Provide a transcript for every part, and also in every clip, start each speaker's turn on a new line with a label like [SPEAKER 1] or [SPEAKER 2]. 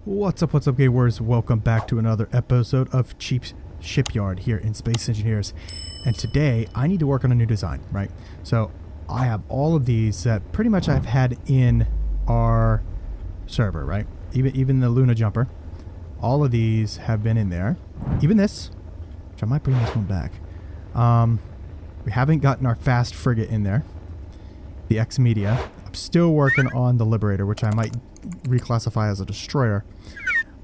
[SPEAKER 1] What's up, gamers? Welcome back to another episode of Cheap Shipyard here in Space Engineers. And today, I need to work on a new design, right? So, I have all of these that pretty much I've had in our server, right? Even the Luna Jumper. All of these have been in there. Even this, which I might bring this one back. We haven't gotten our fast frigate in there. The X-Media. I'm still working on the Liberator, which I might reclassify as a destroyer.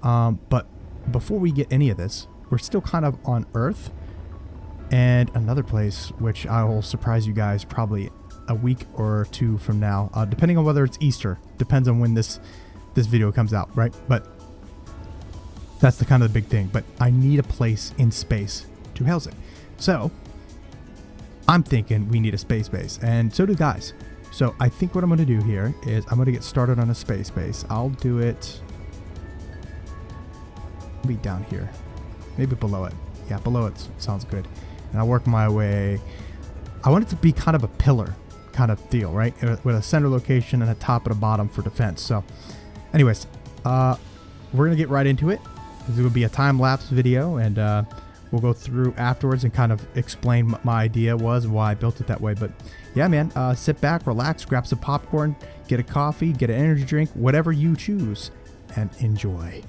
[SPEAKER 1] But before we get any of this, we're still kind of on Earth. And another place, which I will surprise you guys probably a week or two from now, depending on whether it's Easter. Depends on when this video comes out, right? But that's the kind of the big thing. But I need a place in space to house it. So I'm thinking we need a space base, and so do guys. So I think what I'm going to do here is I'm going to get started on a space base. I'll do it maybe down here, maybe below it. Yeah, below it sounds good. And I'll work my way. I want it to be kind of a pillar kind of deal, right? With a center location and a top and a bottom for defense. So anyways, we're going to get right into it. This will be a time-lapse video, and we'll go through afterwards and kind of explain what my idea was, why I built it that way. But yeah, man, sit back, relax, grab some popcorn, get a coffee, get an energy drink, whatever you choose, and enjoy.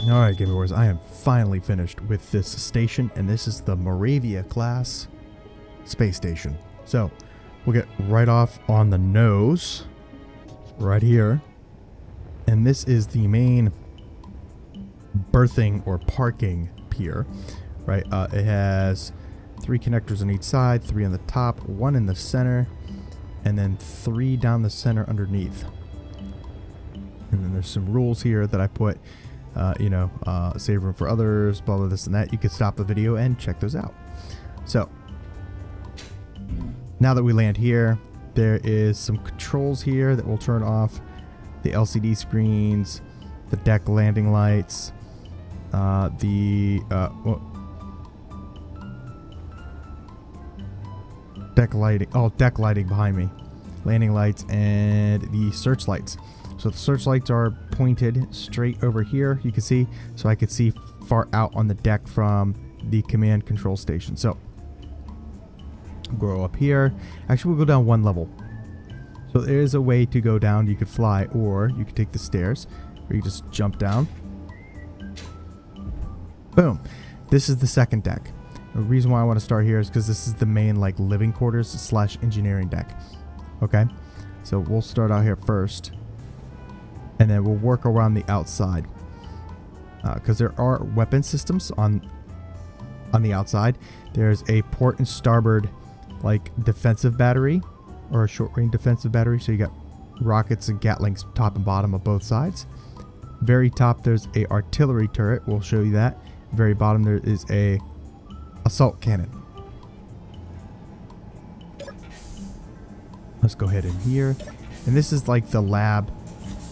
[SPEAKER 1] Alright, Game Wars, I am finally finished with this station, and this is the Moravia class space station. So, we'll get right off on the nose, right here. And this is the main berthing or parking pier, right? It has 3 connectors on each side, 3 on the top, 1 in the center, and then 3 down the center underneath. And then there's some rules here that I put, save room for others, blah, blah, this and that. You can stop the video and check those out. So, now that we land here, there is some controls here that will turn off the LCD screens, the deck landing lights, deck lighting. Oh, deck lighting behind me. Landing lights and the searchlights. So the searchlights are pointed straight over here. You can see, so I could see far out on the deck from the command control station. So go up here. Actually, we'll go down one level. So there is a way to go down. You could fly, or you could take the stairs, or you just jump down. Boom. This is the second deck. The reason why I want to start here is because this is the main like living quarters / engineering deck. Okay, so we'll start out here first, and then we'll work around the outside, because there are weapon systems on the outside. There's a port and starboard like defensive battery, or a short range defensive battery. So you got rockets and gatlings top and bottom of both sides. Very top there's a artillery turret. We'll show you that. Very bottom there is a assault cannon. Let's go ahead in here, and this is like the lab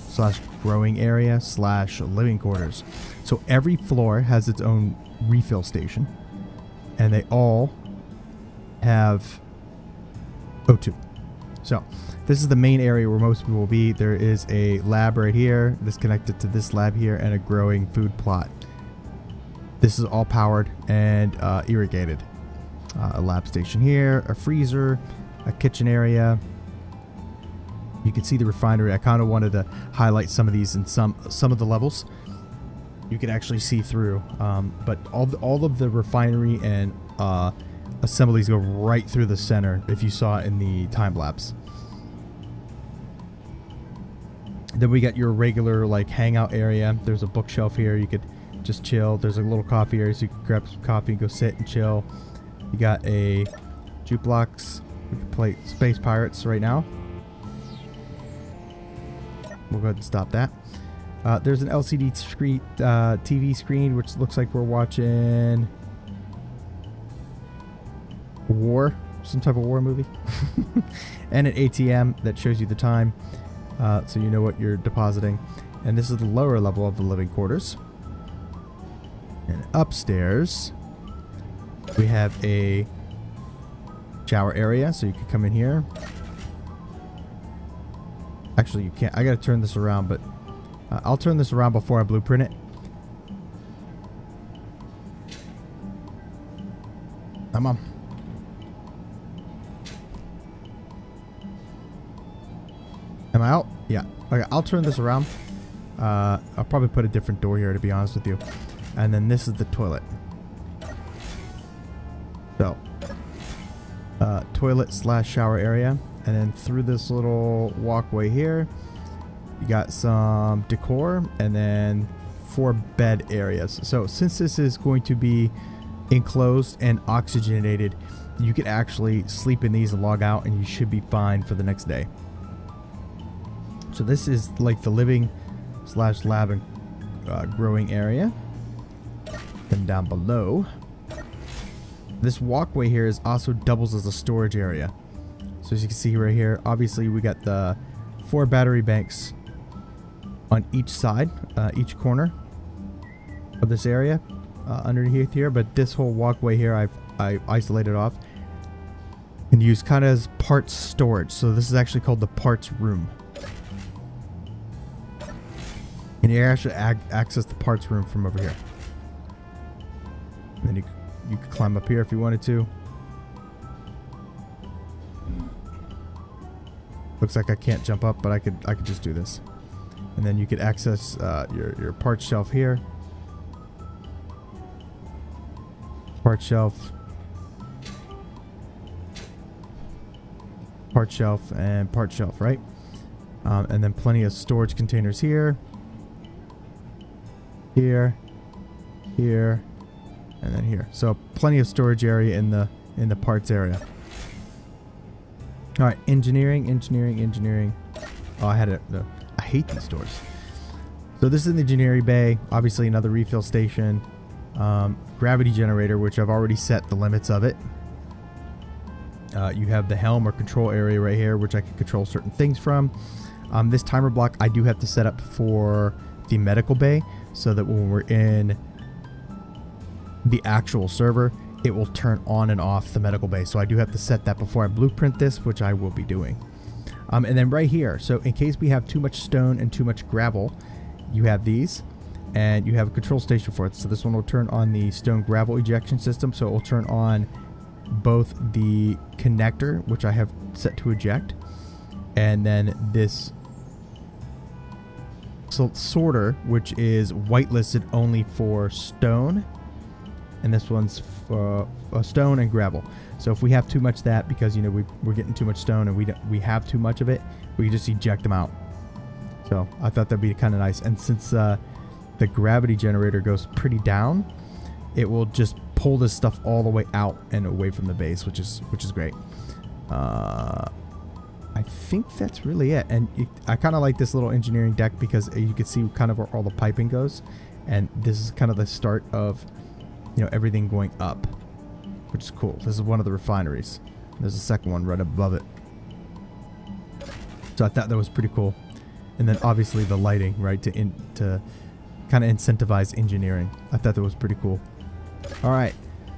[SPEAKER 1] / growing area / living quarters. So every floor has its own refill station, and they all have O2. So this is the main area where most people will be. There is a lab right here that's connected to this lab here, and a growing food plot. This is all powered and irrigated. A lab station here, a freezer, a kitchen area. You can see the refinery. I kind of wanted to highlight some of these in some of the levels. You can actually see through, but all of the refinery and assemblies go right through the center. If you saw in the time lapse. Then we got your regular like hangout area. There's a bookshelf here. You could just chill. There's a little coffee area, so you can grab some coffee and go sit and chill. You got a jukebox. We can play Space Pirates right now. We'll go ahead and stop that. There's an LCD screen, TV screen, which looks like we're watching war, some type of war movie. And an ATM that shows you the time, so you know what you're depositing. And this is the lower level of the living quarters. And upstairs, we have a shower area, so you can come in here. Actually, you can't. I gotta turn this around, but I'll turn this around before I blueprint it. Come on. Am I out? Yeah. Okay, I'll turn this around. I'll probably put a different door here, to be honest with you. And then this is the toilet. So, toilet / shower area. And then through this little walkway here, you got some decor and then 4 bed areas. So since this is going to be enclosed and oxygenated, you can actually sleep in these and log out, and you should be fine for the next day. So this is like the living / lab and growing area. Then down below, this walkway here is also doubles as a storage area. So as you can see right here, obviously we got the 4 battery banks on each side, each corner of this area underneath here. But this whole walkway here, I isolated off and used kind of as parts storage. So this is actually called the parts room. And you actually access the parts room from over here. And then you could climb up here if you wanted to. Looks like I can't jump up, but I could just do this. And then you could access your parts shelf here. Parts shelf. Parts shelf and parts shelf, right? And then plenty of storage containers here. Here. Here. And then here. So plenty of storage area in the parts area. All right, engineering. Oh, I had it. I hate these doors. So this is in the engineering bay. Obviously, another refill station. Gravity generator, which I've already set the limits of it. You have the helm or control area right here, which I can control certain things from. This timer block I do have to set up for the medical bay, so that when we're in the actual server, it will turn on and off the medical bay. So I do have to set that before I blueprint this, which I will be doing. And then right here, so in case we have too much stone and too much gravel, you have these, and you have a control station for it. So this one will turn on the stone gravel ejection system. So it will turn on both the connector, which I have set to eject, and then this sorter, which is whitelisted only for stone, and this one's for stone and gravel. So if we have too much of that, because we're getting too much stone and we have too much of it, we just eject them out. So I thought that'd be kind of nice. And since the gravity generator goes pretty down, it will just pull this stuff all the way out and away from the base, which is great. I think that's really it. And I kind of like this little engineering deck because you can see kind of where all the piping goes, and this is kind of the start of everything going up, which is cool. This is one of the refineries. There's a second one right above it. So I thought that was pretty cool. And then obviously the lighting, right, to kind of incentivize engineering. I thought that was pretty cool. All right,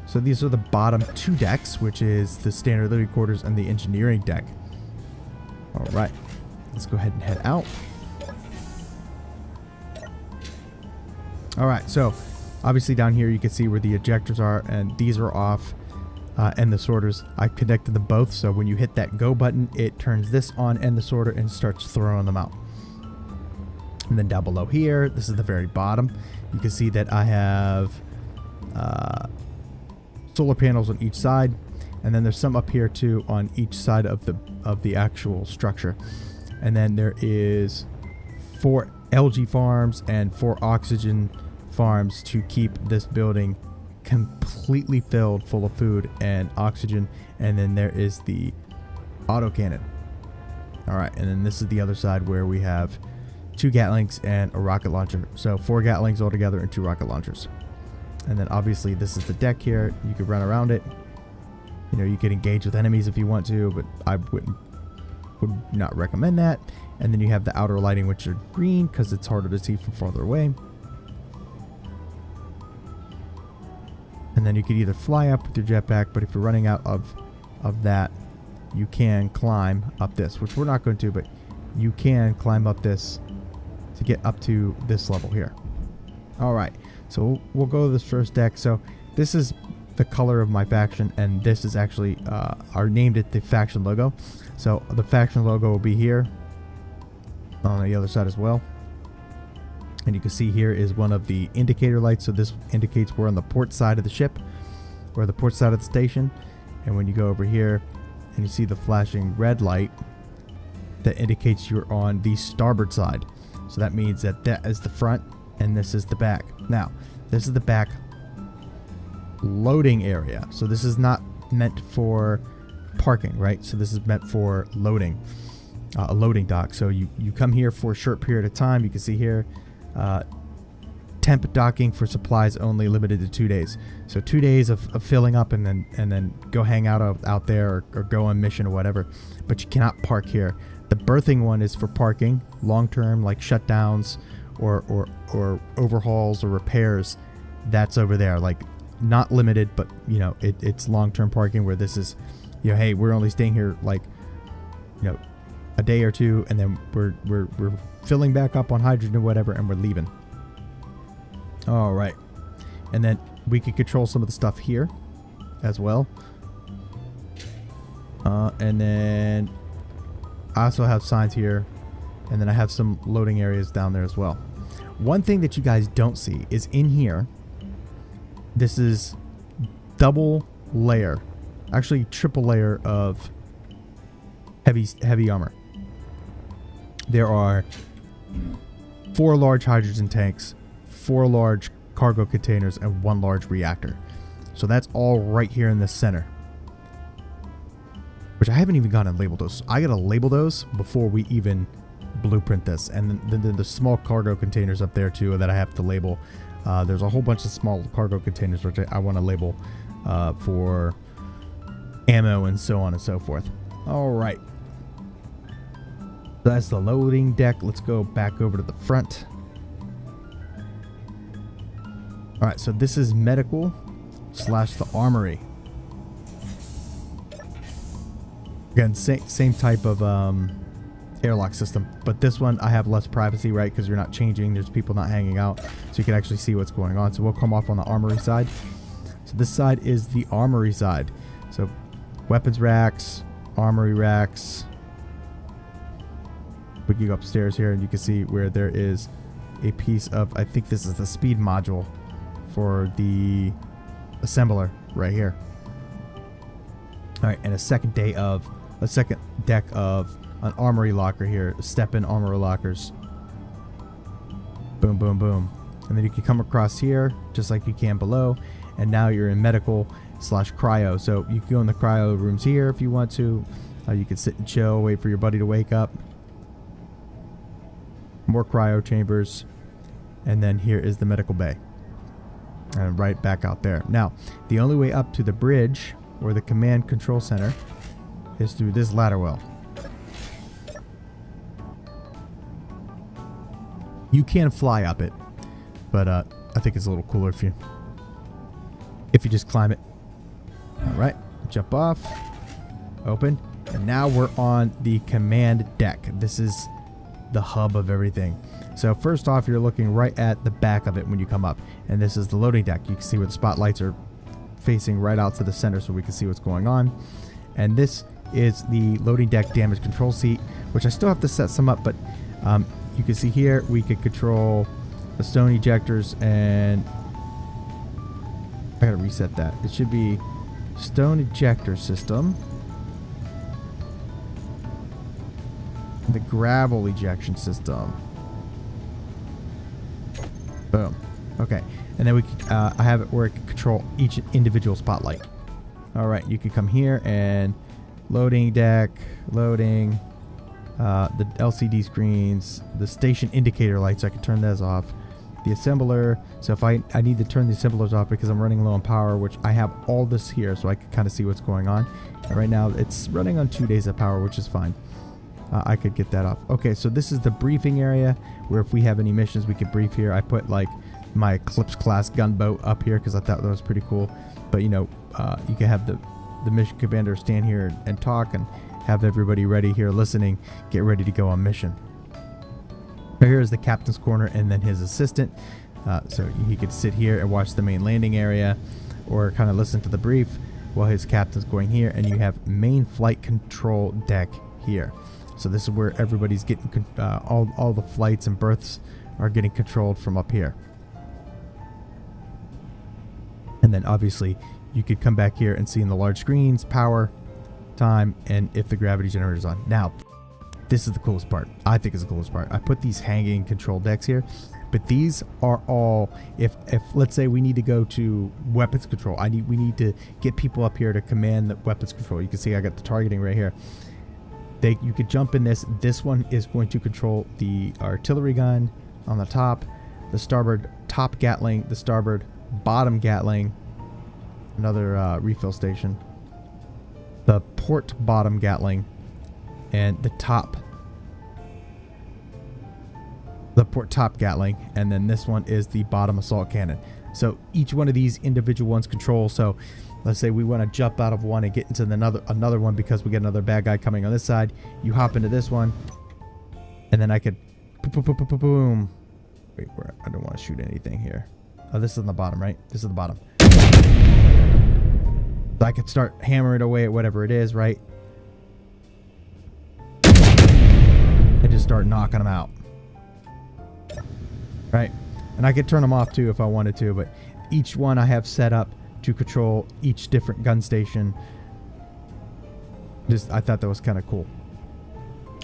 [SPEAKER 1] so these are the bottom two decks, which is the standard living quarters and the engineering deck. All right, let's go ahead and head out. All right, so obviously down here you can see where the ejectors are, and these are off, and the sorters. I connected them both, so when you hit that go button, it turns this on and the sorter and starts throwing them out. And then down below here, this is the very bottom. You can see that I have solar panels on each side, and then there's some up here too on each side of the actual structure. And then there is 4 algae farms and 4 oxygen farms to keep this building completely filled full of food and oxygen. And then there is the autocannon. All right, and then this is the other side where we have 2 Gatlings and a rocket launcher. So 4 Gatlings altogether and 2 rocket launchers. And then obviously this is the deck here. You could run around it. You could engage with enemies if you want to, but I would not recommend that. And then you have the outer lighting, which are green because it's harder to see from farther away. And then you could either fly up with your jetpack, but if you're running out of that, you can climb up this, which we're not going to, but you can climb up this to get up to this level here. All right, so we'll go to this first deck. So this is the color of my faction, and this is actually I named it the faction logo. So the faction logo will be here on the other side as well. And you can see here is one of the indicator lights. So this indicates we're on the port side of the ship, or the port side of the station. And when you go over here and you see the flashing red light, that indicates you're on the starboard side. So that means that is the front and this is the back. Now, this is the back loading area. So this is not meant for parking, right? So this is meant for loading, a loading dock. So you come here for a short period of time. You can see here, temp docking for supplies only, limited to 2 days. So 2 days of filling up and then go hang out there or go on mission or whatever. But you cannot park here. The berthing one is for parking, long-term, like shutdowns or overhauls or repairs. That's over there, like not limited, but it's long-term parking, where this is, hey, we're only staying here like a day or two, and then we're filling back up on hydrogen or whatever, and we're leaving. All right, and then we can control some of the stuff here as well, and then I also have signs here, and then I have some loading areas down there as well. One thing that you guys don't see is in here, this is double layer, actually triple layer of heavy armor. There are 4 large hydrogen tanks, 4 large cargo containers, and 1 large reactor. So that's all right here in the center, which I haven't even gone and labeled those. I gotta label those before we even blueprint this. And then the small cargo containers up there too that I have to label. There's a whole bunch of small cargo containers which I want to label for ammo and so on and so forth. All right, that's the loading deck. Let's go back over to the front. All right, so this is medical, / the armory. Again, same type of airlock system, but this one I have less privacy, right? Because you're not changing. There's people not hanging out, so you can actually see what's going on. So we'll come off on the armory side. So this side is the armory side. So weapons racks, armory racks. We can go upstairs here and you can see where there is a piece of, I think this is the speed module for the assembler right here. All right, and a second deck of an armory locker here. Step-in armory lockers. Boom, boom, boom. And then you can come across here just like you can below. And now you're in medical / cryo. So you can go in the cryo rooms here if you want to. You can sit and chill, wait for your buddy to wake up. More cryo chambers. And then here is the medical bay. And right back out there. Now, the only way up to the bridge or the command control center is through this ladder well. You can fly up it, but I think it's a little cooler if you just climb it. All right, jump off, open, and now we're on the command deck. This is the hub of everything. So first off, you're looking right at the back of it when you come up, and this is the loading deck. You can see where the spotlights are facing right out to the center so we can see what's going on. And this is the loading deck damage control seat, which I still have to set some up, but you can see here we could control the stone ejectors, and I gotta reset that. It should be stone ejector system, the gravel ejection system. Boom. Okay, and then we can, I have it where it can control each individual spotlight. All right, you can come here and loading deck, loading, the LCD screens, the station indicator lights. I can turn those off. The assembler. So if I need to turn the assemblers off because I'm running low on power, which I have all this here, so I can kind of see what's going on. And right now it's running on 2 days of power, which is fine. I could get that off. Okay, so this is the briefing area where if we have any missions, we could brief here. I put like my Eclipse class gunboat up here because I thought that was pretty cool. But you know, you can have the mission commander stand here and talk and have everybody ready here listening, get ready to go on mission. Here's the captain's corner and then his assistant. So he could sit here and watch the main landing area or kind of listen to the brief while his captain's going here. And you have main flight control deck here. So this is where everybody's getting all the flights and berths are getting controlled from up here. And then obviously you could come back here and see in the large screens, power, time, and if the gravity generator is on. Now, this is the coolest part. I think it's the coolest part. I put these hanging control decks here, but these are all, if let's say we need to go to weapons control, we need to get people up here to command the weapons control. You can see I got the targeting right here. You could jump in this. This one is going to control the artillery gun on the top, the starboard top Gatling, the starboard bottom Gatling, another refill station, the port bottom Gatling, and the port top Gatling, and then this one is the bottom assault cannon. So each one of these individual ones control. So let's say we want to jump out of one and get into another one because we get another bad guy coming on this side. You hop into this one, and then I could boom. Wait, I don't want to shoot anything here. Oh, this is on the bottom, right? This is the bottom. So I could start hammering away at whatever it is, right? And just start knocking them out. Right? And I could turn them off too if I wanted to, but each one I have set up to control each different gun station. I thought that was kind of cool.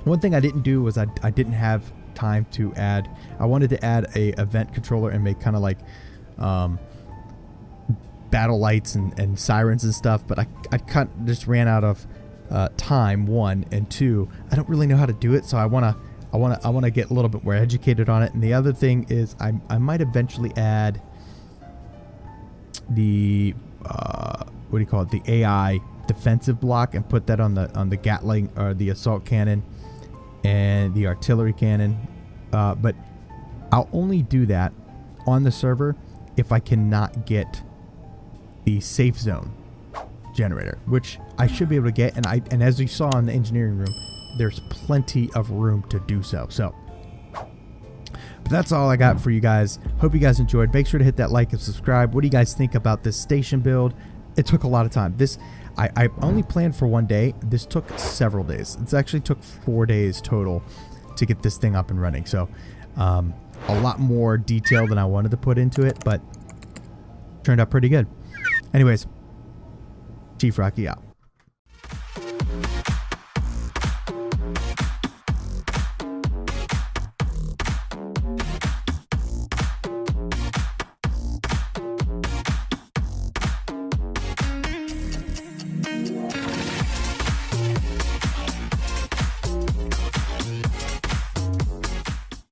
[SPEAKER 1] One thing I didn't do was I didn't have time to add. I wanted to add a event controller and make kind of like battle lights and sirens and stuff, but I just ran out of time, one, and two, I don't really know how to do it, so I want to get a little bit more educated on it. And the other thing is I might eventually add the what do you call it, the AI defensive block, and put that on the Gatling or the assault cannon and the artillery cannon, but I'll only do that on the server if I cannot get the safe zone generator, which I should be able to get. And as you saw in the engineering room, there's plenty of room to do so. But that's all I got for you guys. Hope you guys enjoyed. Make sure to hit that like and subscribe. What do you guys think about this station build? It took a lot of time. I only planned for 1 day. This took several days. It actually took 4 days total to get this thing up and running. So a lot more detail than I wanted to put into it, but turned out pretty good. Anyways, Chief Rocky out.